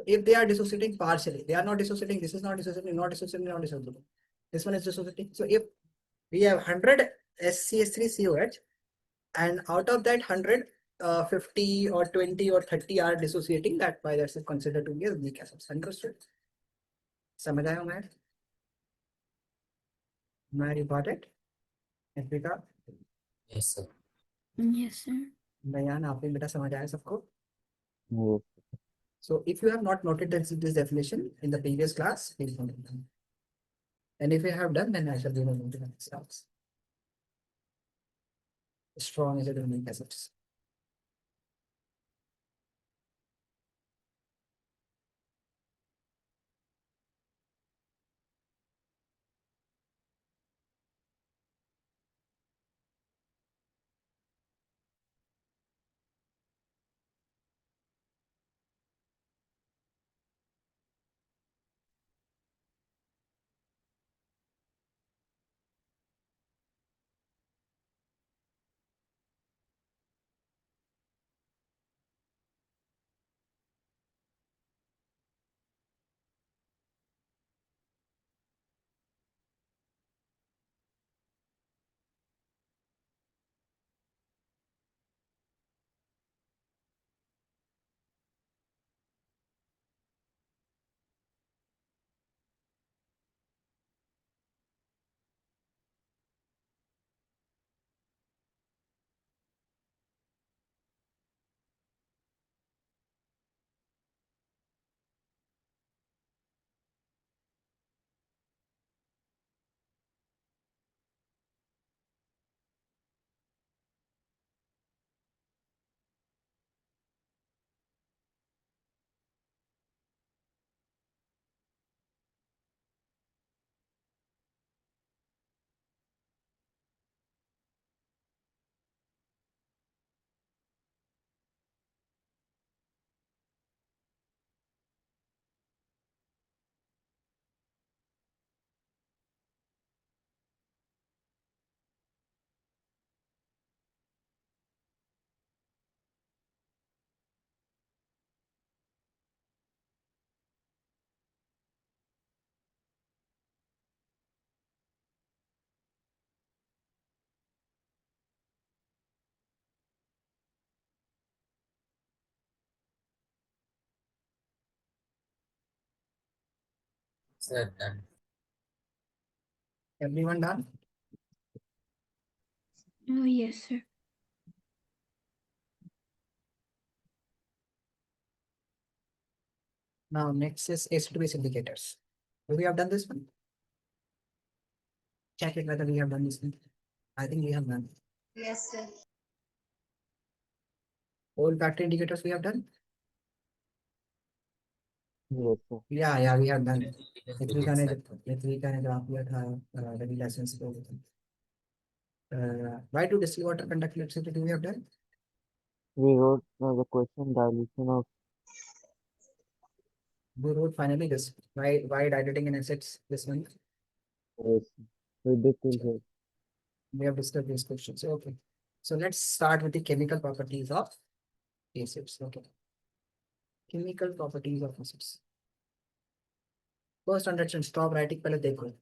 If they are dissociating partially, they are not dissociating, this is not dissociating, not dissociating, not dissociating. This one is dissociating. So if we have 100 SCH3COH and out of that 100, 50 or 20 or 30 are dissociating, that why that's considered to be a weak acid. Understood? समझ आया मैं? You got it? Africa? Yes, sir. Yes, sir. बयान आप भी बेटा समझ आया सबको? Yes. So if you have not noted this definition in the previous class, please note it down. And if you have done, then I shall be moving to the next class. Strong is a unique acids. Sir, done. Everyone done? Oh, yes, sir. Now next is acid base indicators. Do we have done this one? Check it whether we have done this one. I think we have done. Yes, sir. All factor indicators we have done? Yes, sir. Yeah, we have done. Edukiran Pvt lessons. Why do distilled water conduct electricity? We have done. We wrote the question dilution of We wrote finally this. Why diluting in acids? This one. yes. We did till here. We have discussed these questions. Okay. So let's start with the chemical properties of acids. Okay. Chemical properties of acids. First understand, stop writing पहले देखो.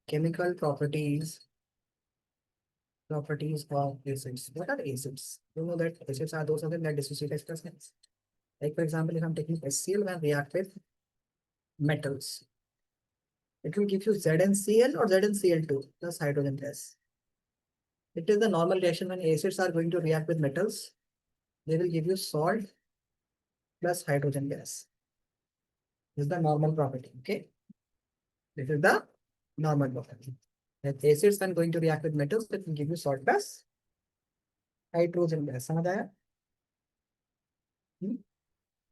Chemical properties of acids. What are acids? You know that acids are those of them that dissociate expressness. Like for example, if I'm taking HCl when react with metals, it will give you ZnCl or ZnCl2 plus hydrogen gas. It is the normal reaction when acids are going to react with metals. They will give you salt plus hydrogen gas. This is the normal property. Okay. This is the normal property. That acids when going to react with metals, it will give you salt plus hydrogen gas. समझ आया?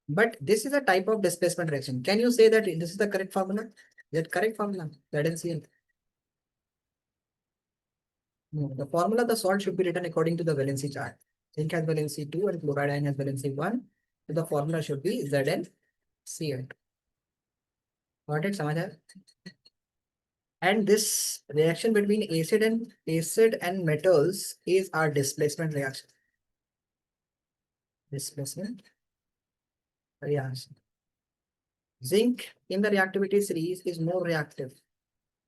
But this is a type of displacement reaction. Can you say that this is the correct formula? Is that correct formula? ZnCl. No, the formula of the salt should be written according to the valency chart. Zinc has valency 2 and chloride ion has valency 1. So the formula should be ZnCl. Got it? समझ आया? And this reaction between acid and metals is our displacement reaction. Displacement reaction. Zinc in the reactivity series is more reactive.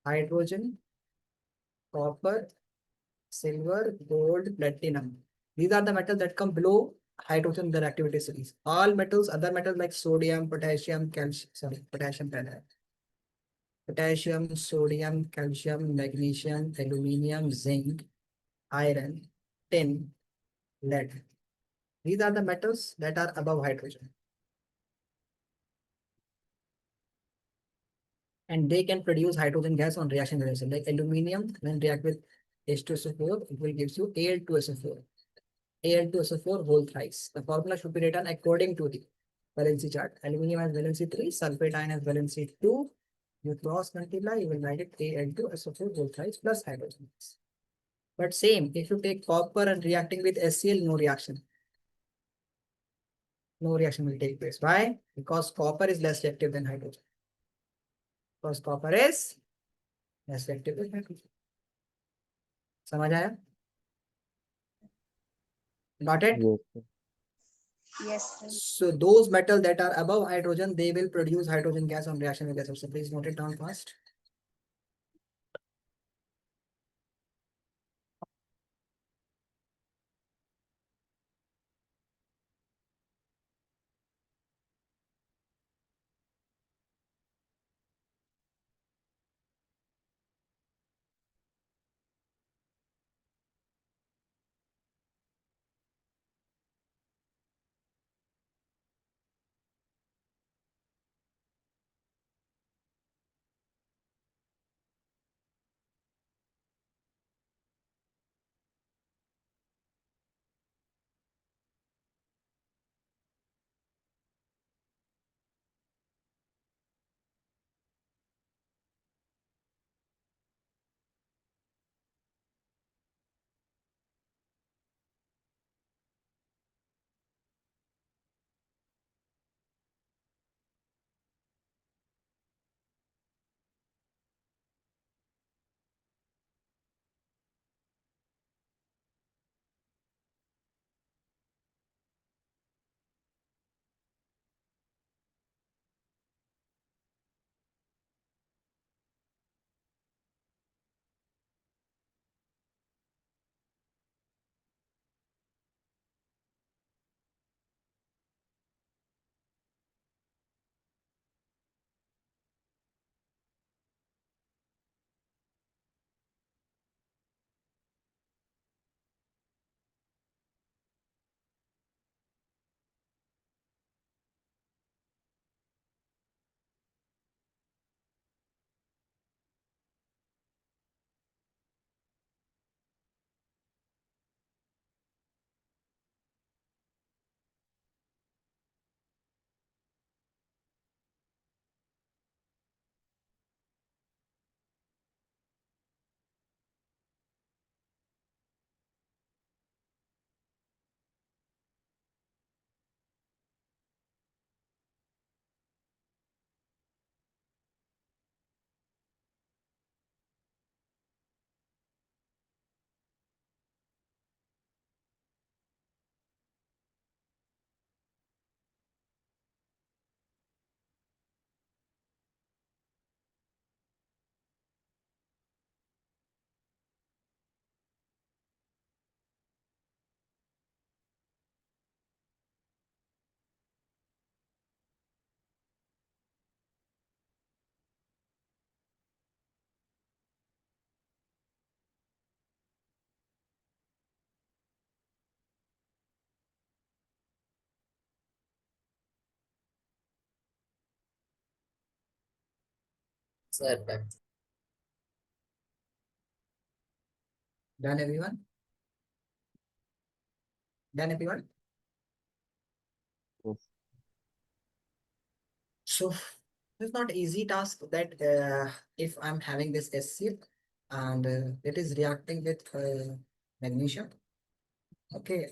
Hydrogen, copper, silver, gold, platinum. These are the metals that come below hydrogen in the reactivity series. All metals, other metals like sodium, potassium, calcium, sorry, potassium, sodium, calcium, magnesium, aluminium, zinc, iron, tin, lead. These are the metals that are above hydrogen. And they can produce hydrogen gas on reaction reaction. Like aluminium, when react with H2SO4, it will give you Al2SO4. Al2SO4 whole thrice. The formula should be written according to the valency chart. Aluminium has valency 3, sulfate ion has valency 2. You cross multiply, you will write it Al2SO4 whole thrice plus hydrogen. But same, if you take copper and reacting with HCl, no reaction. No reaction will take place. Why? Because copper is less reactive than hydrogen. Because copper is less reactive than hydrogen. समझ आया? Got it? Yes, sir. Yes, sir. So those metals that are above hydrogen, they will produce hydrogen gas on reaction with gases. So please note it down fast. Sir, done. Done everyone? Done everyone? Yes. So it's not easy task that if I'm having this SC and it is reacting with magnesium, okay,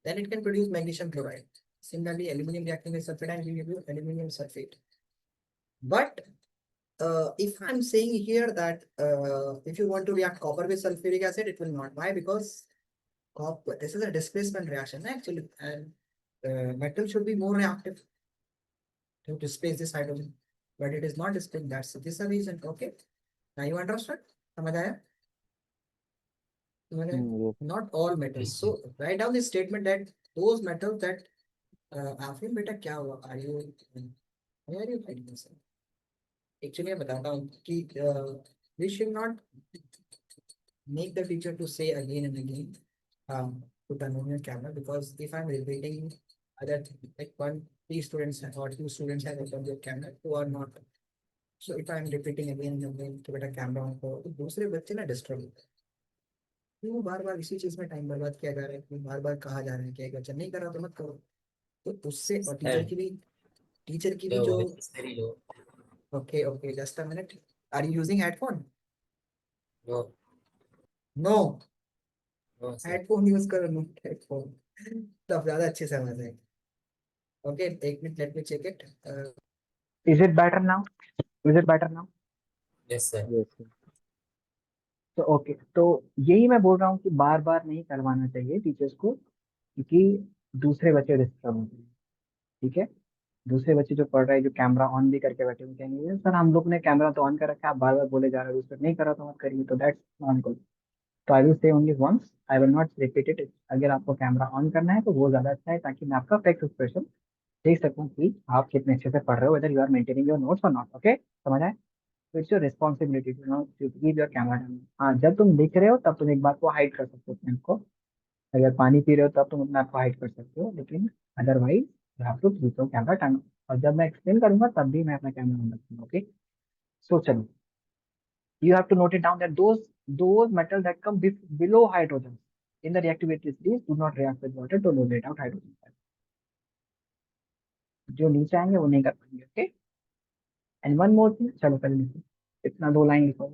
then it can produce magnesium chloride. Similarly, aluminum reacting with sulfate and will give you aluminum sulfate. But if I'm saying here that if you want to react copper with sulfuric acid, it will not. Why? Because copper, this is a displacement reaction actually, and metal should be more reactive. to displace this hydrogen, but it is not displaying. That's this is the reason. Okay, now you understand? समझ आया? समझ आया? Yes. Not all metals. So write down this statement that those metals that Afreen बेटा क्या हुआ? Are you finding this? Actually मैं बताता हूँ कि we should not make the teacher to say again and again to turn on your camera, because if I'm repeating other like one three students or two students have opened their camera who are not, so if I'm repeating again and again to बेटा camera on करो तो दूसरे बच्चे ना disturb होते हैं। क्यों बार बार इसी चीज में टाइम बर्बाद किया जा रहा है, क्यों बार बार कहा जा रहा है कि एक बच्चा नहीं कर रहा तो मत करो। तो उससे और टीचर की भी Low, जो it is very low. Okay just a minute, are you using headphone? No, no, no, sir. Headphone use करो, नो हेडफोन, तब ज्यादा अच्छे से समझ आएगा। ओके एक मिनट, let me check it. Is it better now? Is it better now? Yes, sir. Yes, sir. तो ओके, तो यही मैं बोल रहा हूँ कि बार बार नहीं करवाना चाहिए टीचर्स को, क्योंकि दूसरे बच्चे डिस्टर्ब होते हैं। ठीक है, दूसरे बच्चे जो पढ़ रहे हैं, जो कैमरा ऑन भी करके बैठे, उनके नहीं सर हम लोग ने कैमरा तो ऑन कर रखा है, आप बार बार बोले जा रहे हो दूसरे नहीं करा तो मत करिए, तो दैट्स नॉट गुड। तो I will say only once, I will not repeat it. अगर आपको कैमरा ऑन करना है तो वो ज्यादा अच्छा है, ताकि मैं आपका फेक एक्सप्रेशन देख सकूं कि आप कितने अच्छे से पढ़ रहे हो, whether you are maintaining your notes और नॉट। ओके, समझ आए? तो it's your responsibility to know to keep your camera down. हाँ, जब तुम लिख रहे हो तब तुम एक बार को हाइड कर सकते हो अपने आप को। अगर पानी पी रहे हो तब तुम अपने आप को हाइड कर सकते हो, लेकिन otherwise you have to keep your camera down. और जब मैं एक्सप्लेन करूंगा तब भी मैं अपना कैमरा ऑन रखूंगा। ओके, सो चलो, you have to note it down that those metals that come below hydrogen in the reactivity series do not react with water to locate out hydrogen. जो नीचे आएंगे वो नहीं कर पाएंगे। Okay, and one more thing, चलो पहले लिखो, इतना 2 लाइन लिखो।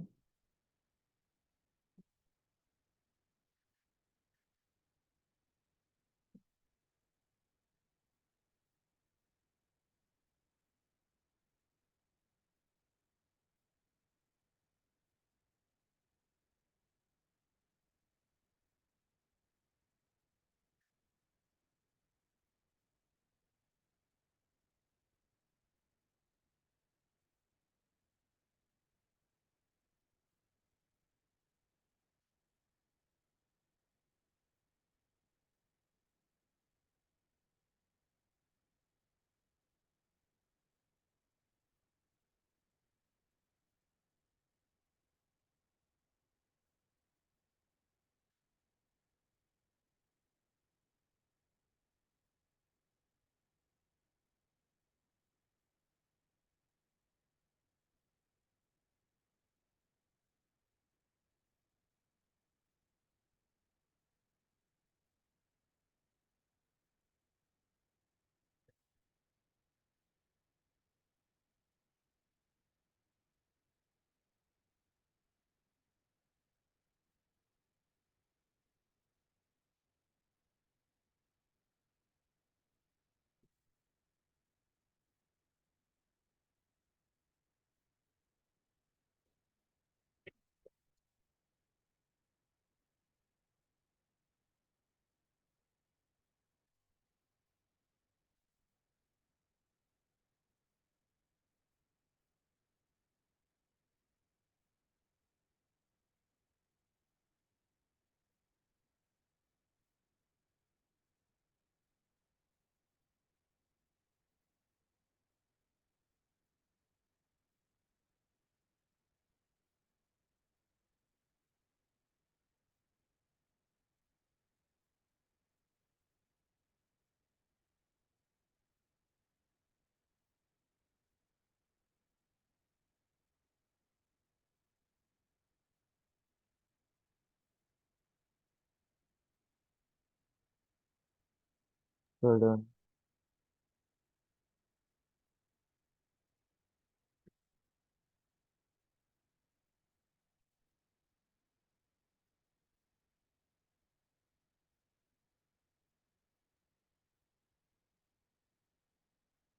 Well done.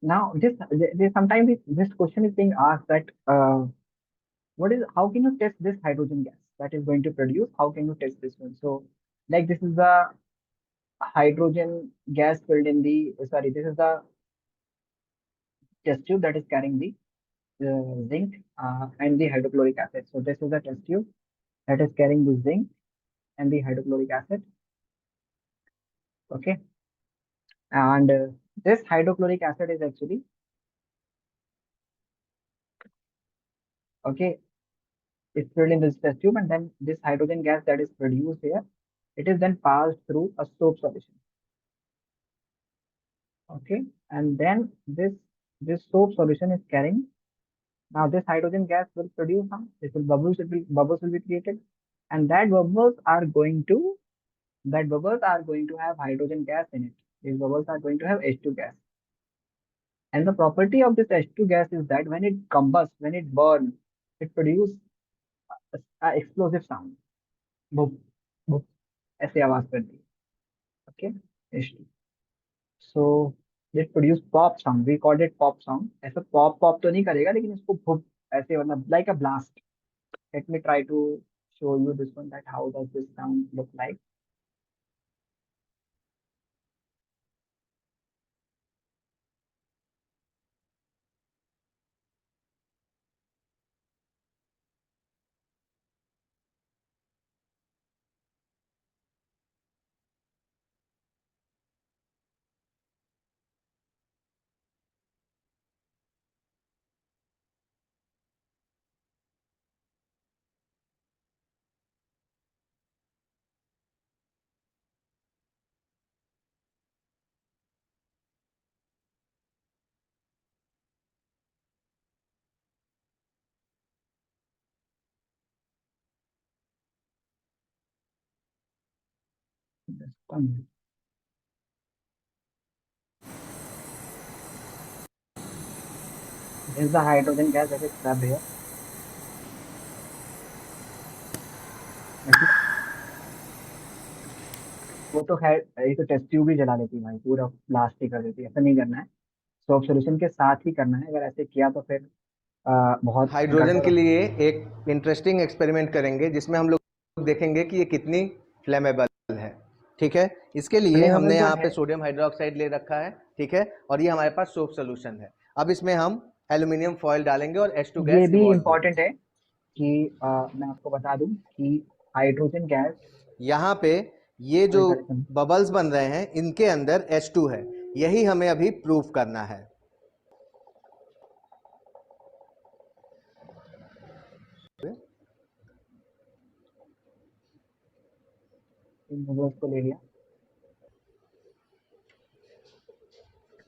Now this sometimes this question is being asked that what is, how can you test this hydrogen gas that is going to produce, how can you test this one? So like this is the hydrogen gas filled in the, sorry, this is the test tube that is carrying the zinc and the hydrochloric acid. So this is a test tube that is carrying the zinc and the hydrochloric acid. Okay, and this hydrochloric acid is actually okay. It's filled in this test tube, and then this hydrogen gas that is produced here, it is then passed through a soap solution. Okay, and then this soap solution is carrying. Now this hydrogen gas will produce some. It will bubbles will be created, and that bubbles are going to have hydrogen gas in it. These bubbles are going to have H2 gas. And the property of this H2 gas is that when it combusts, when it burns, it produces a explosive sound. Boop, boop, ऐसे आवाज करती है. Okay, H2. So it produce pop sound. We called it pop sound. ऐसा pop pop तो नहीं करेगा, लेकिन इसको भुप ऐसे मतलब like a blast. Let me try to show you this one, that how does this sound look like. This one. This is the hydrogen gas that is trapped here. Okay. वो तो खैर ये तो टेस्ट ट्यूब ही जला देती है भाई, पूरा ब्लास्ट ही कर देती है. ऐसा नहीं करना है, सोप सॉल्यूशन के साथ ही करना है. अगर ऐसे किया तो फिर बहुत हाइड्रोजन गड़बड़ के हो. लिए एक इंटरेस्टिंग एक्सपेरिमेंट करेंगे जिसमें हम लोग देखेंगे कि ये कितनी फ्लेमेबल है. ठीक है, इसके लिए फ्लेमेबल हमने तो यहाँ पे है. सोडियम हाइड्रोक्साइड ले रखा है. ठीक है, और ये हमारे पास सोप सोल्यूशन है. अब इसमें हम एल्यूमिनियम फॉयल डालेंगे और H2 ये गैस भी इवॉल्व होगी. इम्पोर्टेंट है कि मैं आपको बता दूं कि हाइड्रोजन गैस. यहाँ पे ये जो सॉरी सॉरी, बबल्स बन रहे हैं इनके अंदर H2 है. यही हमें अभी प्रूव करना है. इन बबल्स को ले लिया.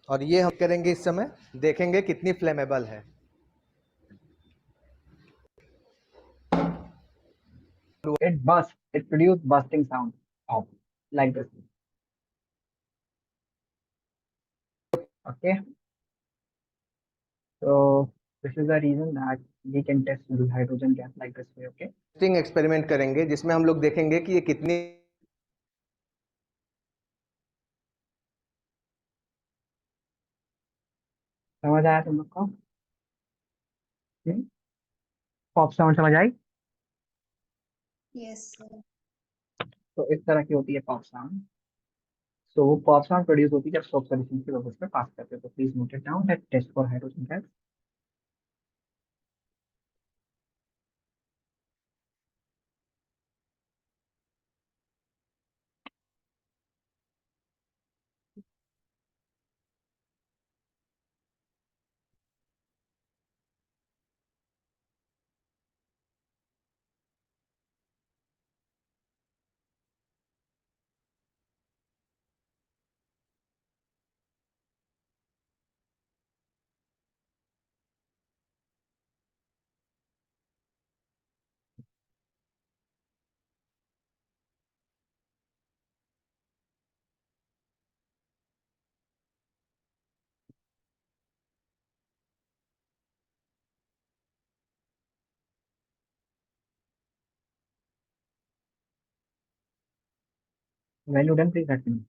और ये हम करेंगे इस समय, देखेंगे कितनी फ्लेमेबल है. It burst. It produced bursting sound. Pop, like this. Okay. So this is the reason that we can test the hydrogen gas like this way. Okay. Interesting experiment करेंगे जिसमें हम लोग देखेंगे कि ये कितनी समझ आया तुम लोग को? पॉप साउंड समझ आई? Yes, sir. तो इस तरह की होती है पॉप साउंड. सो वो पॉप साउंड प्रोड्यूस होती है जब सोप सॉल्यूशन की बबल्स में पास करते हो. तो please note it down that test for hydrogen gas. When you done, please let me know.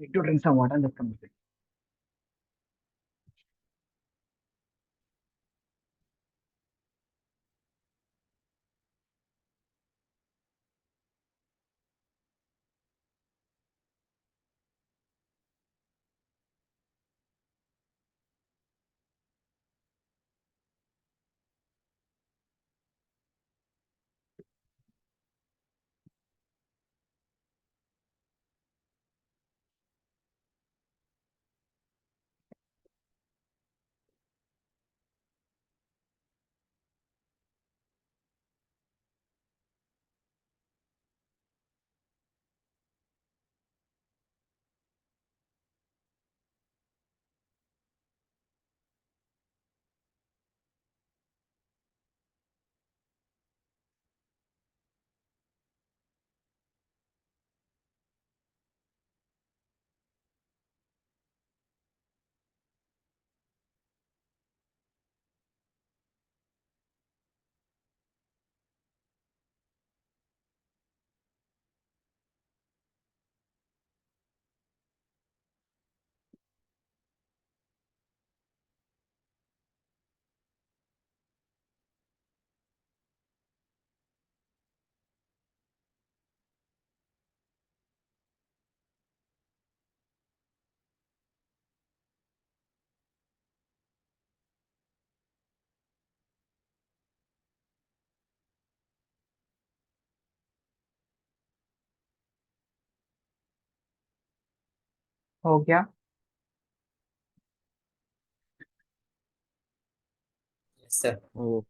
Need to drink some water and just come back. हो गया? Yes, sir. Yes.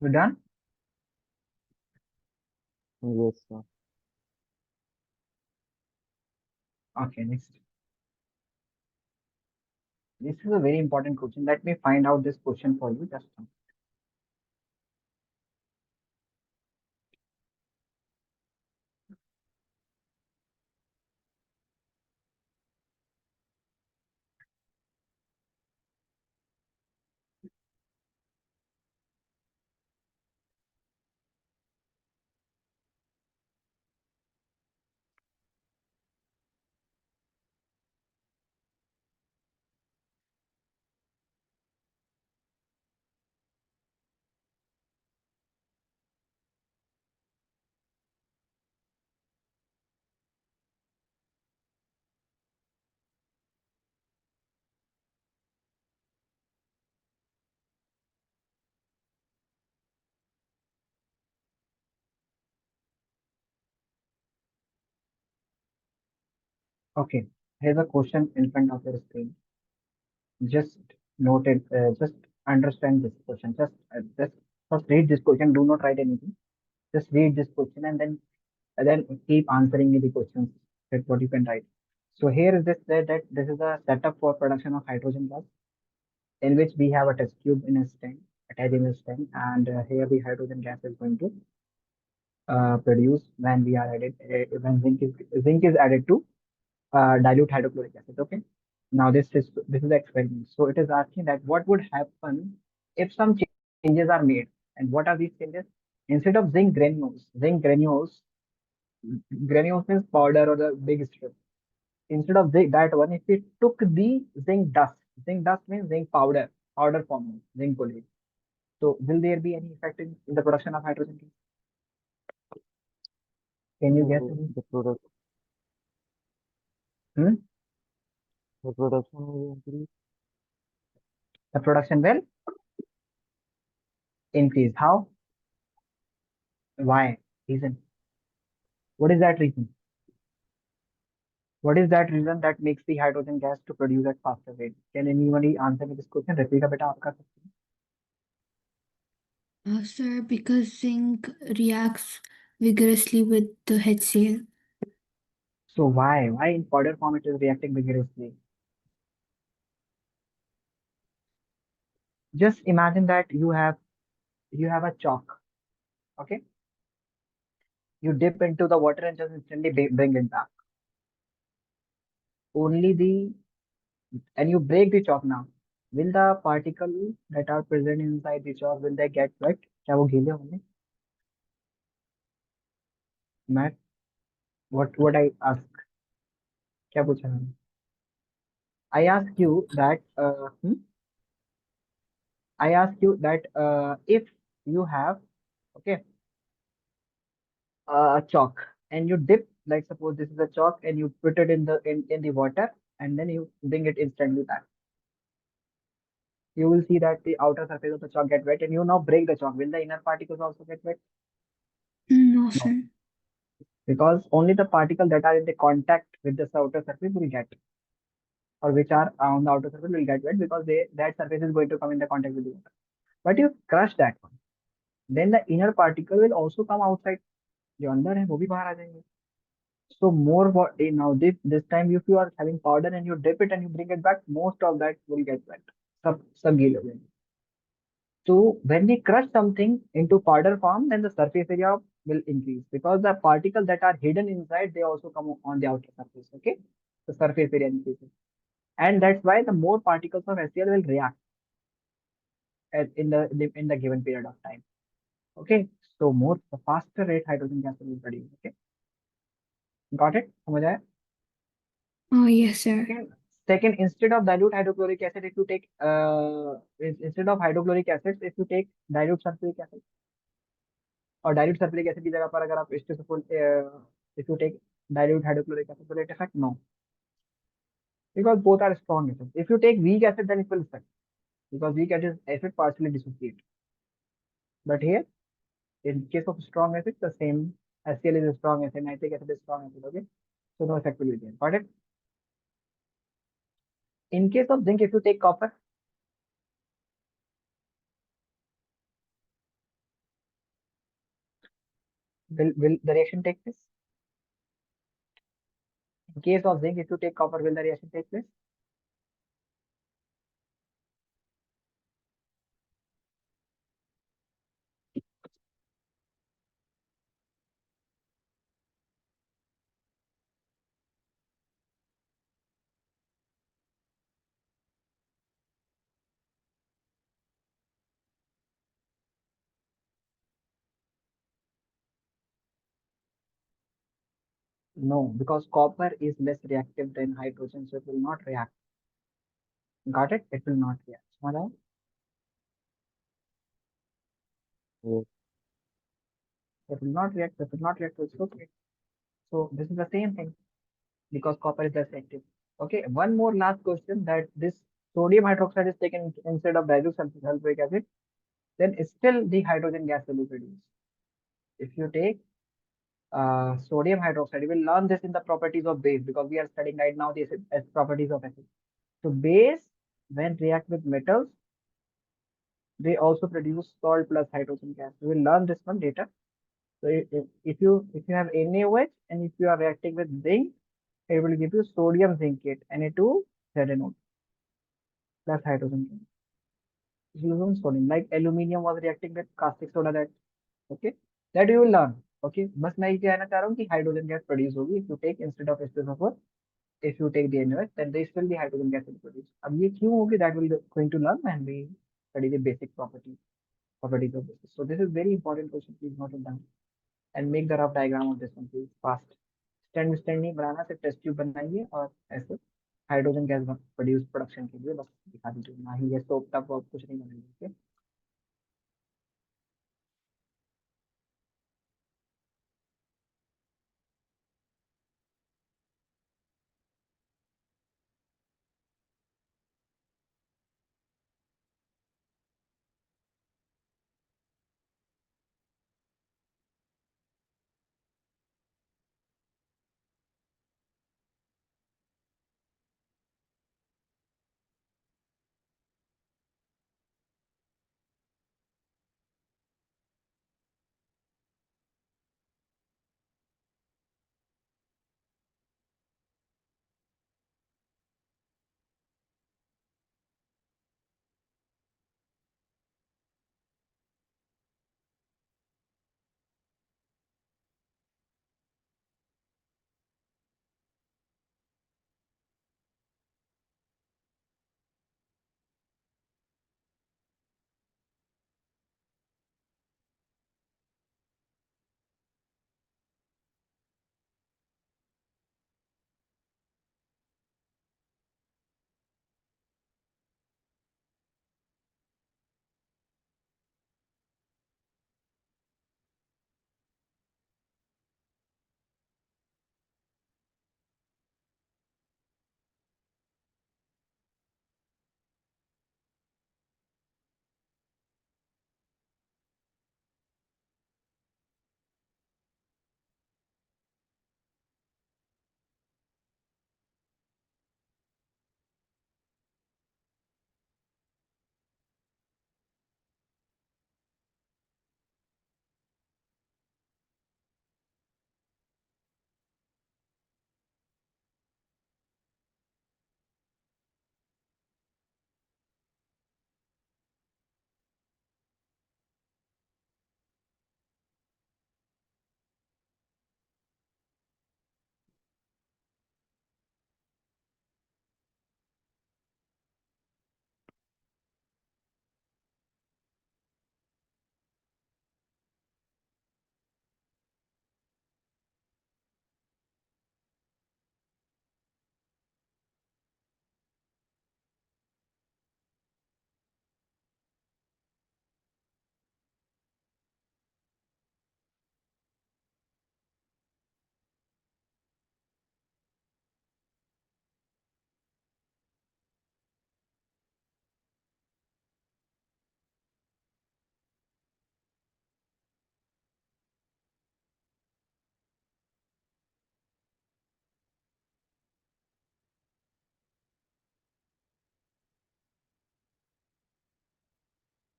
You done? Yes, sir. Okay, next. This is a very important question. Let me find out this question for you. Just now. Okay, here's a question in front of your screen. Just note it. Just understand this question. Just first read this question. Do not write anything. Just read this question and then keep answering me the questions. That's what you can write. So here is this that this is a setup for production of hydrogen gas, in which we have a test tube in a stand, attached in a stand, and here the hydrogen gas is going to produce when we are added when zinc is added to dilute hydrochloric acid. Okay. Now this is the experiment. So it is asking that what would happen if some changes are made, and what are these changes? Instead of granules means powder or the big strip. Instead of that one, if we took the zinc dust means zinc powder form, zinc polyate. So will there be any effect in the production of hydrogen gas? Can you guess? The product, Hmm? the production will increase. The production will increase. How? Why? Reason. What is that reason? What is that reason that makes the hydrogen gas to produce at faster rate? Can anybody answer me this question? Repeat beta आप कर सकते हैं. Sir, because zinc reacts vigorously with the HCl. So why? Why in powder form it is reacting vigorously? Just imagine that you have you have a chalk. Okay, you dip into the water and just instantly bring it back. Only the and you break the chalk now. Will the particles that are present inside the chalk will they get wet? क्या वो गीले होंगे? Matt, what I ask? क्या पूछा मैंने? I ask you that I ask you that if you have okay a chalk and you dip, like suppose this is a chalk and you put it in the water and then you bring it instantly back, you will see that the outer surface of the chalk get wet and you now break the chalk. Will the inner particles also get wet? No, No, sir. because only the particles that are in the contact with the outer surface will get, or which are on the outer surface will get wet because that surface is going to come in the contact with the water. But you crush that one, then the inner particle will also come outside. जो अंदर है वो भी बाहर आ जाएंगे. So more what now this time if you are having powder and you dip it and you bring it back, most of that will get wet. सब गीले हो जाएंगे. So when we crush something into powder form, then the surface area will increase because the particles that are hidden inside they also come on the outer surface. Okay, the surface area increases, and that's why the more particles of HCl will react in the given period of time. Okay, so more the faster rate hydrogen gas will be produced. Okay, got it? समझ आया? Oh, yes, sir. Second, instead of dilute hydrochloric acid, if you take instead of hydrochloric acid, if you take dilute sulfuric acid, और dilute sulfuric acid की जगह पर अगर आप if you take dilute hydrochloric acid, will it affect? No, because both are strong acids. If you take weak acid, then it will affect because weak acid partially dissociate. But here, in case of strong acid, the same HCl is a strong acid, nitric acid is strong acid. Okay, so no effect will be there. Got it? In case of zinc, if you take copper, will the reaction take place? In case of zinc, if you take copper, will the reaction take place? No, because copper is less reactive than hydrogen, so it will not react. Got it? It will not react. Small. Yes. It will not react. It will not react. So it's okay. So this is the same thing because copper is less reactive. Okay. One more last question that this sodium hydroxide is taken instead of dilute sulfuric acid, then still the hydrogen gas will be produced. If you take sodium hydroxide, we will learn this in the properties of base because we are studying right now the properties of acid. So base when react with metals, they also produce salt plus hydrogen gas. We will learn this one later. So if you have NaOH and if you are reacting with zinc, it will give you sodium zincate Na2ZNO plus hydrogen gas. Using sodium like aluminium was reacting with caustic soda that okay that you will learn. Okay, बस मैं ये कहना चाह रहा हूँ कि hydrogen gas produce होगी if you take instead of H2SO4, if you take the NaOH, then there will be hydrogen gas will produce. अब ये क्यों होगी that will going to learn when we study the basic properties of this. So this is very important question. Please note it down and make the rough diagram of this one please fast. Stand नहीं बनाना, सिर्फ test tube बनाइए और ऐसे hydrogen gas production के लिए बस दिखा दीजिए, ना ही ये सोप टप और कुछ नहीं बनाइए. Okay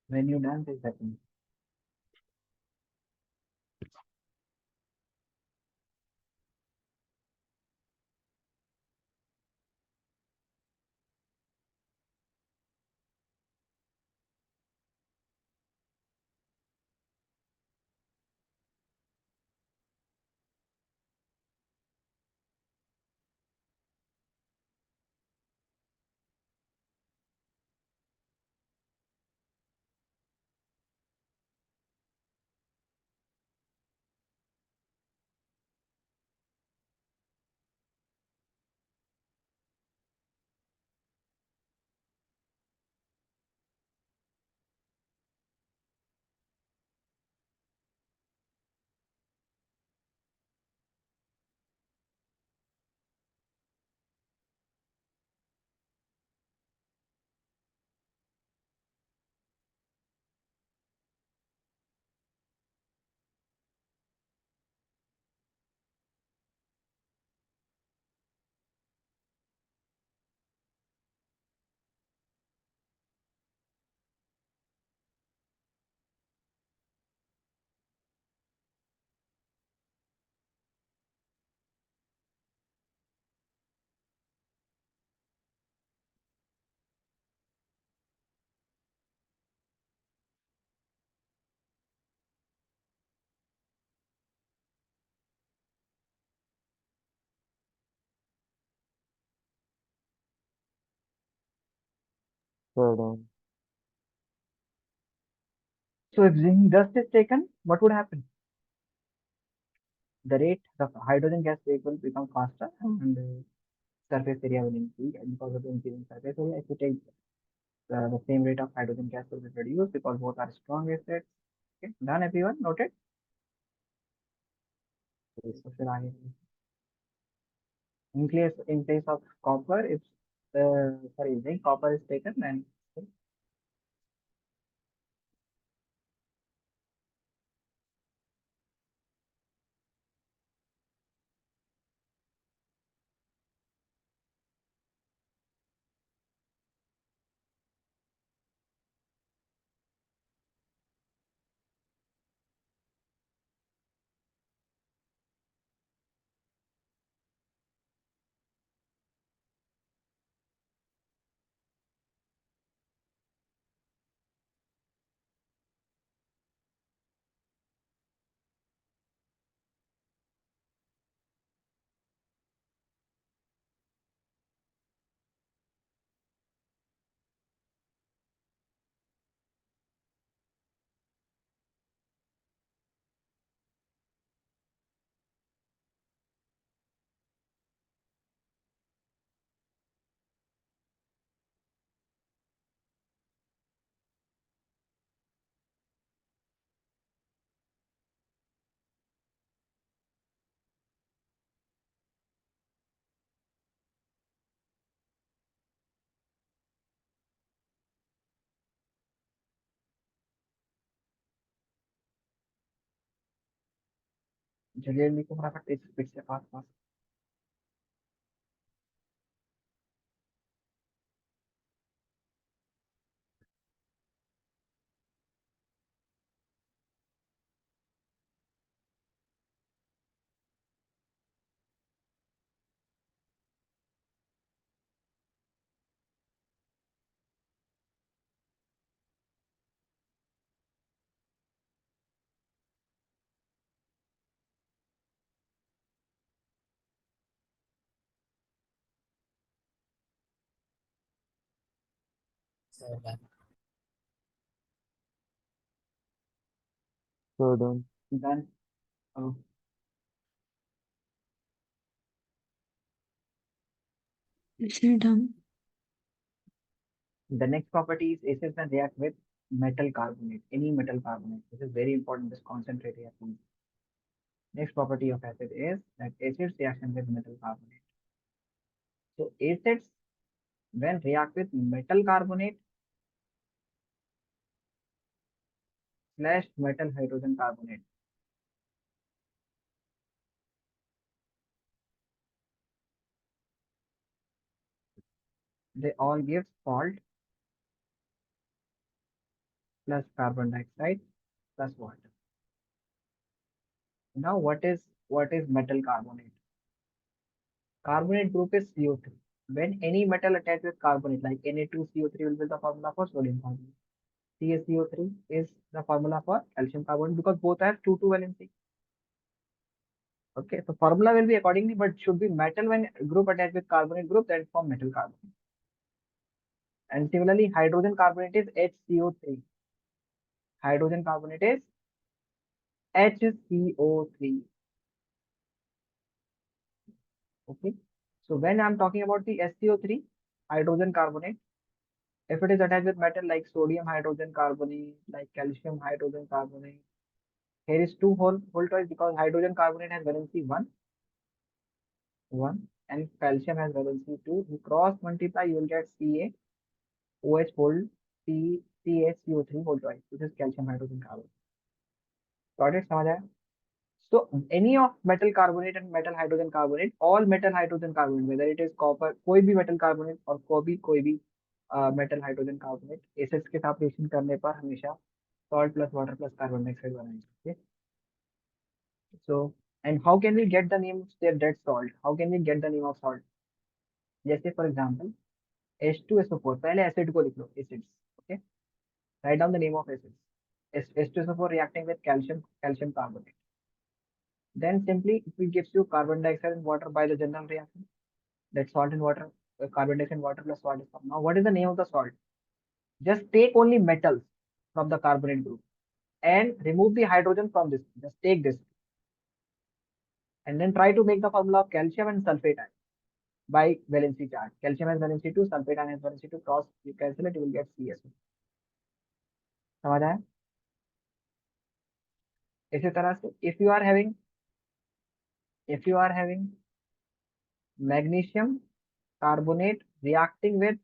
When you done this happens. So done. So if zinc dust is taken, what would happen? The rate, the hydrogen gas rate will become faster and surface area will increase. And because of the increasing surface area, if you take the same rate of hydrogen gas will be reduced because both are strong acids. Okay, done everyone? Noted? So फिर आगे in case of copper, if sorry zinc copper is taken then चलिए लिखो फटाफट इस speed से fast fast So done. So done. then Is it done? the next property is acids when react with metal carbonate, any metal carbonate. This is very important, this concentrate reaction. Next property of acid is that acids reaction with metal carbonate. So acids when react with metal carbonate slash metal hydrogen carbonate, they all give salt plus carbon dioxide plus water. Now what is metal carbonate? Carbonate group is CO3. When any metal attached with carbonate like Na2CO3 will be the formula for sodium carbonate. CaCO3 is the formula for calcium carbonate because both have 2 valency. Okay, so formula will be accordingly, but should be metal when group attached with carbonate group, that form metal carbonate. And similarly, hydrogen carbonate is HCO3. Hydrogen carbonate is HCO3. Okay, so when I'm talking about the SCO3, hydrogen carbonate, if it is attached with metal like sodium hydrogen carbonate, like calcium hydrogen carbonate, here is two whole choice because hydrogen carbonate has valency 1, and calcium has valency 2. You cross multiply, you will get CaOH whole CaCO3 whole choice. This is calcium hydrogen carbonate. Got it? समझ आया? So any of metal carbonate and metal hydrogen carbonate, all metal hydrogen carbonate, whether it is copper, कोई भी metal carbonate और कोई भी metal hydrogen carbonate, acids के साथ reaction करने पर हमेशा salt plus water plus carbon dioxide बनाएंगे. Okay? So and how can we get the name of their dead salt? How can we get the name of salt? जैसे for example H2SO4, पहले acid को लिख लो, acids. Okay, write down the name of acids. H2SO4 reacting with calcium carbonate. Then simply it gives you carbon dioxide and water by the general reaction. That salt and water, carbon dioxide and water plus salt is formed. Now what is the name of the salt? Just take only metals from the carbonate group and remove the hydrogen from this. Just take this and then try to make the formula of calcium and sulfate ion by valency charge. Calcium has valency 2, sulfate ion has valency 2. Cross you cancel it, you will get CSO. समझ आया? इसी तरह से if you are having magnesium carbonate reacting with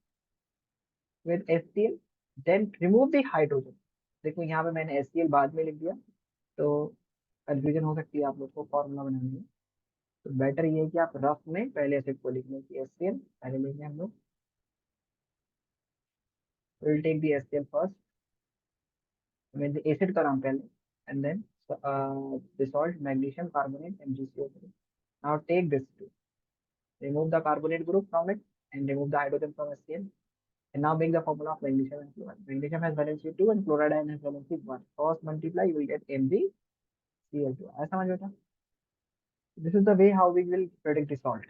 HCl, then remove the hydrogen. देखो यहाँ पे मैंने HCl बाद में लिख दिया तो कंफ्यूजन हो सकती है आप लोग को फॉर्मूला बनाने में. तो बेटर ये है कि आप रफ में पहले एसिड को लिख लें कि HCl पहले लिखेंगे हम लोग. We'll take the HCl first. I mean the acid का नाम पहले and then the salt magnesium carbonate MgCO3. Now take this two. Remove the carbonate group from it and remove the hydrogen from HCl. And now make the formula of magnesium and chloride. Magnesium has valency 2 and chloride ion has valency 1. Cross multiply, you will get MgCl2. ऐसा समझ बेटा? This is the way how we will predict the salt.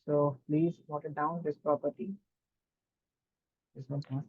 So please note it down, this property. This one first.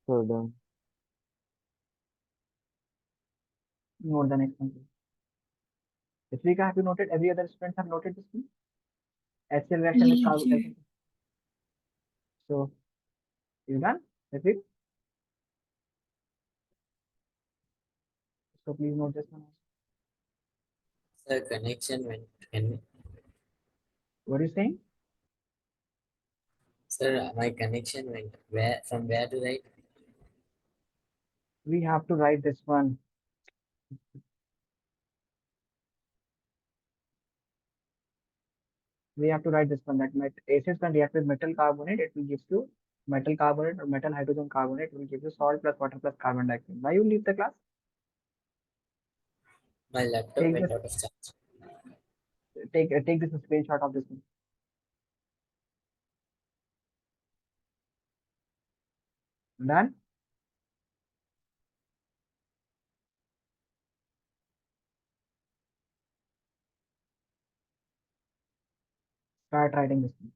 So done. Note the next one. Ritvika, have you noted? Every other students have noted this one? HCl reaction with Yes, sir. carbon. So you done? Ritvika? So please note this one. Sir, connection went. What are you saying? Sir, my connection went. Where from where to write? We have to write this one. We have to write this one that acids can react with metal carbonate. It will give you metal carbonate or metal hydrogen carbonate. It will give you salt plus water plus carbon dioxide. Why you leave the class? My laptop Take went this. out of charge. Take this screenshot of this one. Done. Start writing this one.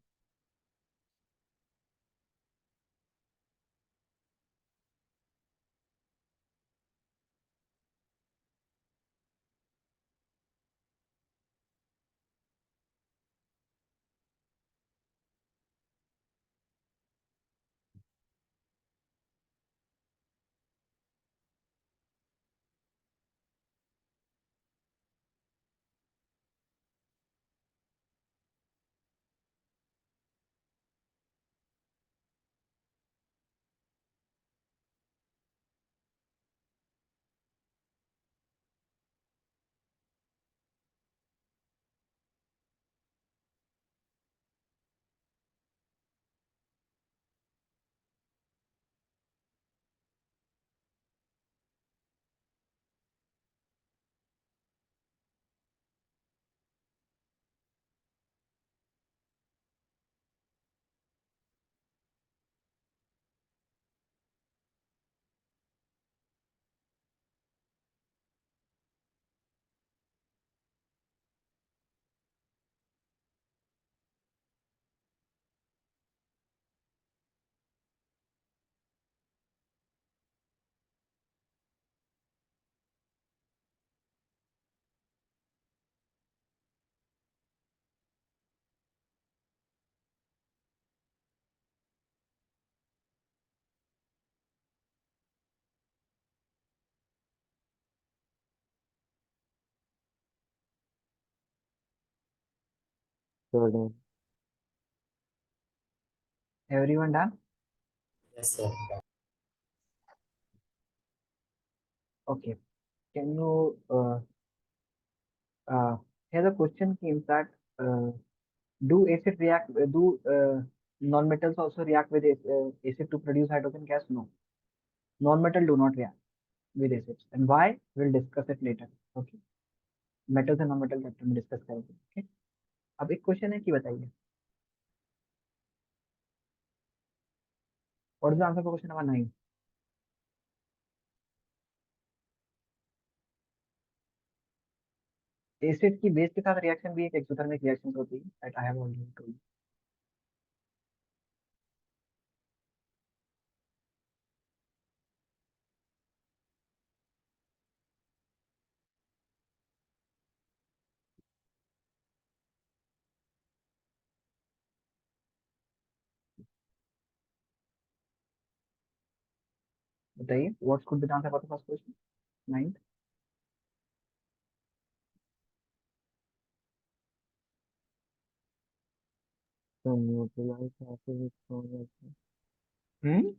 So then, Everyone done? Yes, sir. Okay. Can you here the question came that do acid react? Do non-metals also react with acid to produce hydrogen gas? No. Non-metal do not react with acids. And why? We'll discuss it later. Okay. Metals and non metal chapter में discuss करेंगे. Okay. अब एक question है कि बताइए what is the answer for question number 9. Acid की base के साथ रिएक्शन भी एक एक्सोथर्मिक रिएक्शन होती है that I have already told. बताइए what could be the answer for the first question 9. so neutralize acid with strong acid. Hmm.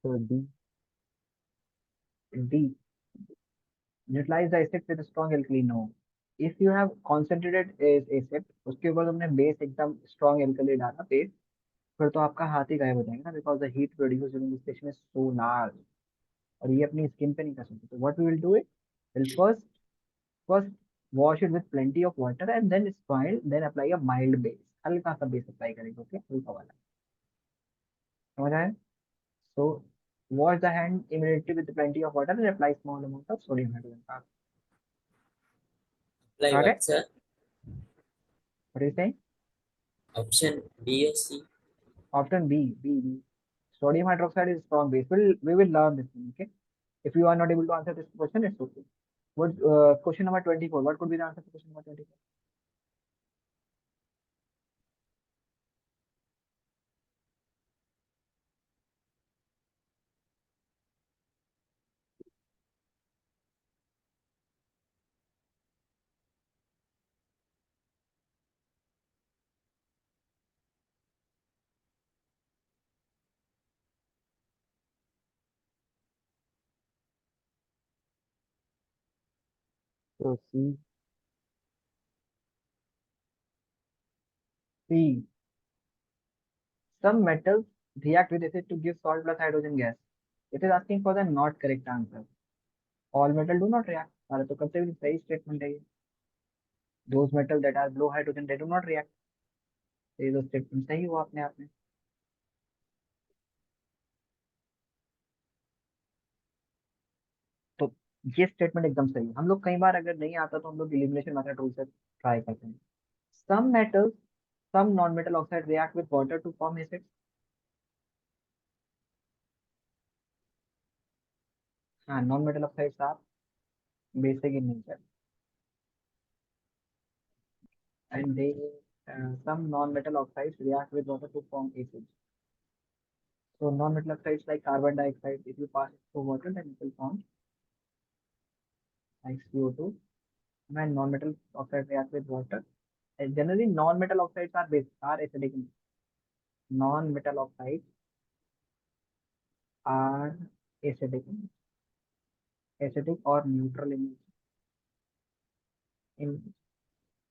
So D. D. Neutralize the acid with strong alkali. No. If you have concentrated acid उसके ऊपर तुमने base एकदम strong alkali डाला base फिर तो आपका हाथ ही गायब हो जाएगा ना because the heat produce during this reaction is so large और ये अपनी स्किन पे नहीं कर सकते. तो what we will do it will first wash it with plenty of water and then spoil then apply a mild base. हल्का सा बेस अप्लाई करेंगे. ओके हल्का वाला. समझ आया. so wash the hand immediately with plenty of water and apply small amount of sodium hydrogen carbonate. Like Got what, it? sir? What are you saying? Option B or C? Option B. Sodium hydroxide is strong base. We will learn this thing. Okay. If you are not able to answer this question, it's okay. What question number 24? What could be the answer to question number 24? So C. C. Some metals react with acid to give salt plus hydrogen gas. It is asking for the not correct answer. All metal do not react. अरे तो कब से भी सही statement है ये. Those metals that are low hydrogen they do not react. तो ये तो स्टेटमेंट सही हुआ अपने आप में. तो ये स्टेटमेंट एकदम सही है. हम लोग कई बार अगर नहीं आता तो हम लोग एलिमिनेशन मेथड रूल से ट्राई करते हैं. Some metals, some non-metal oxide react with water to form acid. हाँ, non-metal oxides are basic in nature, and they some non-metal oxides react with water to form acids. So non-metal oxides like carbon dioxide, if you pass it through water, then it will form like CO2. When non-metal oxides react with water, and generally non-metal oxides are acidic. Non-metal oxides are acidic, acidic or neutral in.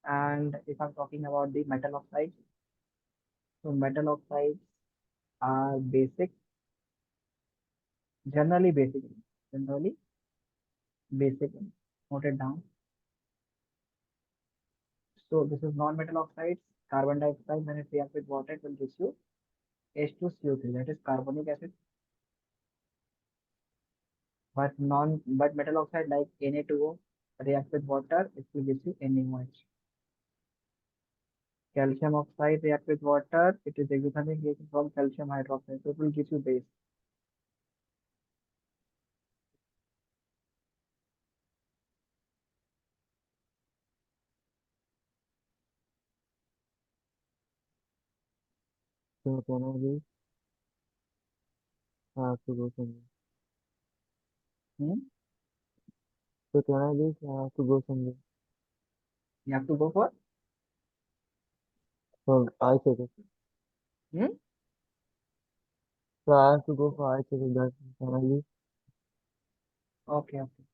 And if I'm talking about the metal oxides, so metal oxides are basic, generally basic, generally basic. Note it down. So this is non-metal oxides, carbon dioxide. When it reacts with water, it will give you H2CO3. That is carbonic acid. But metal oxide like Na2O reacts with water, it will give you NaOH. Calcium oxide reacts with water, it is exothermic reaction from calcium hydroxide, so it will give you base. So can I be? I have to go somewhere. Hmm? So can I be? I have to go somewhere. You have to go for. So I check it. Hmm? So I have to go for I check it. That can I be? Okay, okay.